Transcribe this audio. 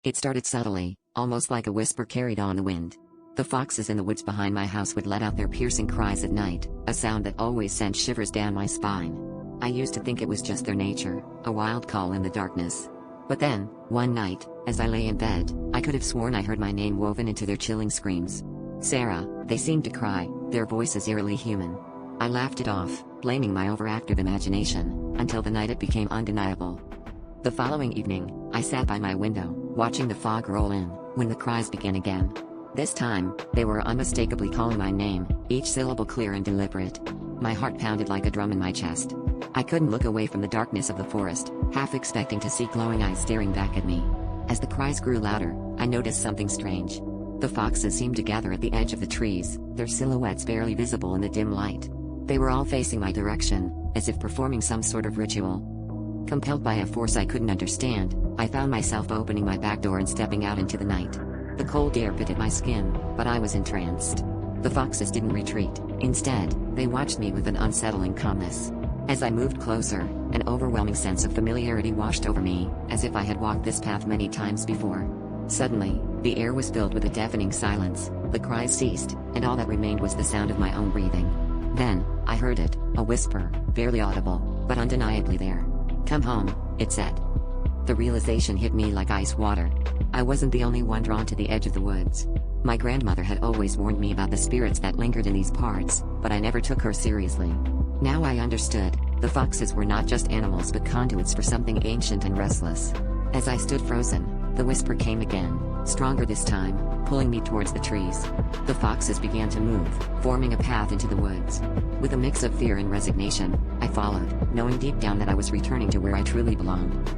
It started subtly, almost like a whisper carried on the wind. The foxes in the woods behind my house would let out their piercing cries at night, a sound that always sent shivers down my spine. I used to think it was just their nature, a wild call in the darkness. But then, one night, as I lay in bed, I could have sworn I heard my name woven into their chilling screams. Sarah, they seemed to cry, their voices eerily human. I laughed it off, blaming my overactive imagination, until the night it became undeniable. The following evening, I sat by my window, watching the fog roll in, when the cries began again. This time, they were unmistakably calling my name, each syllable clear and deliberate. My heart pounded like a drum in my chest. I couldn't look away from the darkness of the forest, half expecting to see glowing eyes staring back at me. As the cries grew louder, I noticed something strange. The foxes seemed to gather at the edge of the trees, their silhouettes barely visible in the dim light. They were all facing my direction, as if performing some sort of ritual. Compelled by a force I couldn't understand, I found myself opening my back door and stepping out into the night. The cold air bit at my skin, but I was entranced. The foxes didn't retreat. Instead, they watched me with an unsettling calmness. As I moved closer, an overwhelming sense of familiarity washed over me, as if I had walked this path many times before. Suddenly, the air was filled with a deafening silence, the cries ceased, and all that remained was the sound of my own breathing. Then, I heard it, a whisper, barely audible, but undeniably there. "Come home," it said. The realization hit me like ice water. I wasn't the only one drawn to the edge of the woods. My grandmother had always warned me about the spirits that lingered in these parts, but I never took her seriously. Now I understood, the foxes were not just animals but conduits for something ancient and restless. As I stood frozen, the whisper came again, stronger this time, pulling me towards the trees. The foxes began to move, forming a path into the woods. With a mix of fear and resignation, I followed, knowing deep down that I was returning to where I truly belonged.